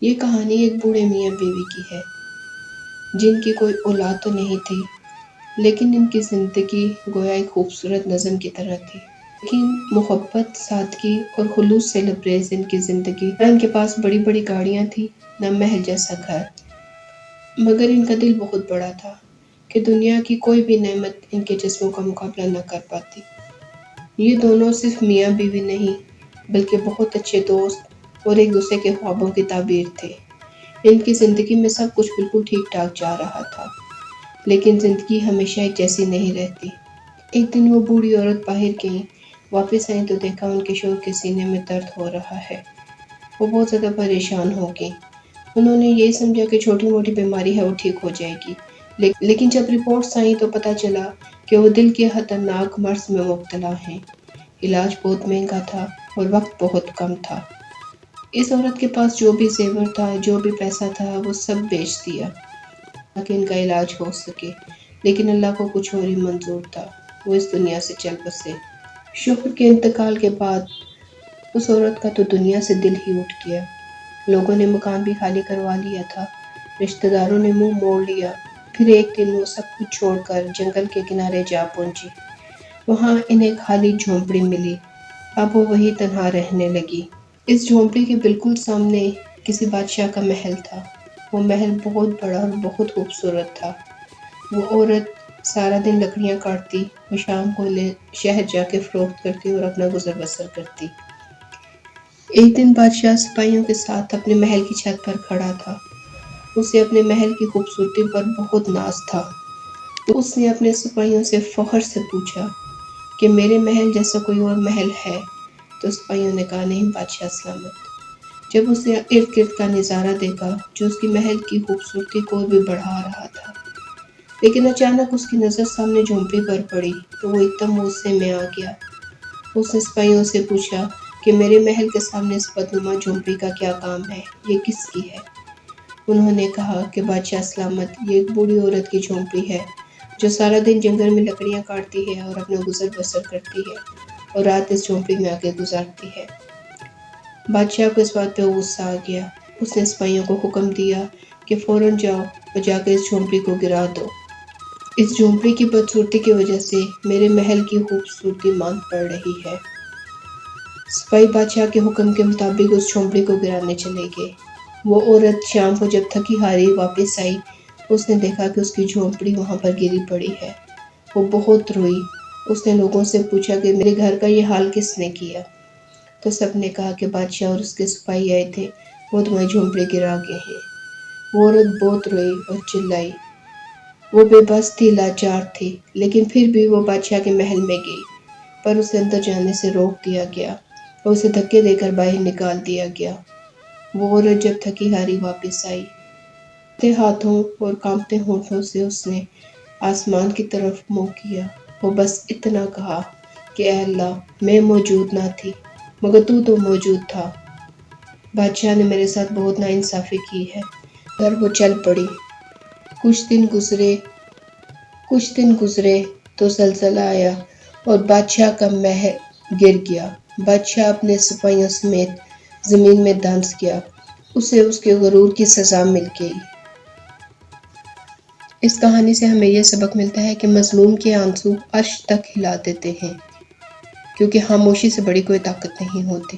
یہ کہانی ایک بوڑھے میاں بیوی کی ہے جن کی کوئی اولاد تو نہیں تھی، لیکن ان کی زندگی گویا ایک خوبصورت نظم کی طرح تھی۔ لیکن محبت، سادگی اور خلوص سے لبریز ان کی زندگی۔ نہ ان کے پاس بڑی بڑی گاڑیاں تھیں، نہ محل جیسا گھر، مگر ان کا دل بہت بڑا تھا کہ دنیا کی کوئی بھی نعمت ان کے جسموں کا مقابلہ نہ کر پاتی۔ یہ دونوں صرف میاں بیوی نہیں، بلکہ بہت اچھے دوست اور ایک دوسرے کے خوابوں کی تعبیر تھے۔ ان کی زندگی میں سب کچھ بالکل ٹھیک ٹھاک جا رہا تھا، لیکن زندگی ہمیشہ ایک جیسی نہیں رہتی۔ ایک دن وہ بوڑھی عورت باہر گئیں، واپس آئیں تو دیکھا ان کے شوہر کے سینے میں درد ہو رہا ہے۔ وہ بہت زیادہ پریشان ہو گئیں۔ انہوں نے یہی سمجھا کہ چھوٹی موٹی بیماری ہے، وہ ٹھیک ہو جائے گی، لیکن جب رپورٹس آئیں تو پتہ چلا کہ وہ دل کے خطرناک مرض میں مبتلا ہیں۔ علاج بہت مہنگا تھا اور وقت بہت کم تھا۔ اس عورت کے پاس جو بھی زیور تھا، جو بھی پیسہ تھا، وہ سب بیچ دیا تاکہ ان کا علاج ہو سکے، لیکن اللہ کو کچھ اور ہی منظور تھا۔ وہ اس دنیا سے چل بسے۔ شوہر کے انتقال کے بعد اس عورت کا تو دنیا سے دل ہی اٹھ گیا۔ لوگوں نے مکان بھی خالی کروا لیا تھا، رشتہ داروں نے منہ موڑ لیا۔ پھر ایک دن وہ سب کچھ چھوڑ کر جنگل کے کنارے جا پہنچی۔ وہاں انہیں خالی جھونپڑی ملی۔ اب وہ وہیں تنہا رہنے لگی۔ اس جھونپڑی کے بالکل سامنے کسی بادشاہ کا محل تھا۔ وہ محل بہت بڑا اور بہت خوبصورت تھا۔ وہ عورت سارا دن لکڑیاں کاٹتی، وہ شام کو شہر جا کے فروخت کرتی اور اپنا گزر بسر کرتی۔ ایک دن بادشاہ سپاہیوں کے ساتھ اپنے محل کی چھت پر کھڑا تھا۔ اسے اپنے محل کی خوبصورتی پر بہت ناز تھا، تو اس نے اپنے سپاہیوں سے فخر سے پوچھا کہ میرے محل جیسا کوئی اور محل ہے؟ تو سپاہیوں نے کہا نہیں بادشاہ سلامت۔ جب اس نے ارد گرد کا نظارہ دیکھا جو اس کی محل کی خوبصورتی کو بھی بڑھا رہا تھا، لیکن اچانک اس کی نظر سامنے جھونپڑی پر پڑی تو وہ ایک دم غصے میں آ گیا۔ اس نے سپاہیوں سے پوچھا کہ میرے محل کے سامنے اس بدنما جھونپڑی کا کیا کام ہے؟ یہ کس کی ہے؟ انہوں نے کہا کہ بادشاہ سلامت، یہ ایک بوڑھی عورت کی جھونپڑی ہے جو سارا دن جنگل میں لکڑیاں کاٹتی ہے اور اپنا گزر بسر کرتی ہے اور رات اس جھونپڑی میں آ کے گزارتی ہے۔ بادشاہ کو اس بات پہ غصہ آ گیا۔ اس نے سپاہیوں کو حکم دیا کہ فوراً جاؤ اور جا کے اس جھونپڑی کو گرا دو۔ اس جھونپڑی کی بدصورتی کی وجہ سے میرے محل کی خوبصورتی ماند پڑ رہی ہے۔ سپاہی بادشاہ کے حکم کے مطابق اس جھونپڑی کو گرانے چلے گئے۔ وہ عورت شام کو جب تھکی ہاری واپس آئی، اس نے دیکھا کہ اس کی جھونپڑی وہاں پر گری پڑی ہے۔ وہ بہت روئی۔ اس نے لوگوں سے پوچھا کہ میرے گھر کا یہ حال کس نے کیا؟ تو سب نے کہا کہ بادشاہ اور اس کے سپاہی آئے تھے، وہ تمہاری جھونپڑی گرا گئے ہیں۔ وہ عورت بہت روئی اور چلائی۔ وہ بے بس تھی، لاچار تھی، لیکن پھر بھی وہ بادشاہ کے محل میں گئی، پر اسے اندر جانے سے روک دیا گیا اور اسے دھکے دے کر باہر نکال دیا گیا۔ وہ عورت جب تھکی ہاری واپس آئی، کانپتے ہاتھوں اور کانپتے ہونٹوں سے اس نے آسمان کی طرف منہ کیا۔ وہ بس اتنا کہا کہ اے اللہ، میں موجود نہ تھی مگر تو موجود تھا۔ بادشاہ نے میرے ساتھ بہت ناانصافی کی ہے۔ پھر وہ چل پڑی۔ کچھ دن گزرے تو زلزلہ آیا اور بادشاہ کا محل گر گیا۔ بادشاہ اپنے سپاہیوں سمیت زمین میں دھنس گیا۔ اسے اس کے غرور کی سزا مل گئی۔ اس کہانی سے ہمیں یہ سبق ملتا ہے کہ مظلوم کے آنسو عرش تک ہلا دیتے ہیں، کیونکہ خاموشی سے بڑی کوئی طاقت نہیں ہوتی۔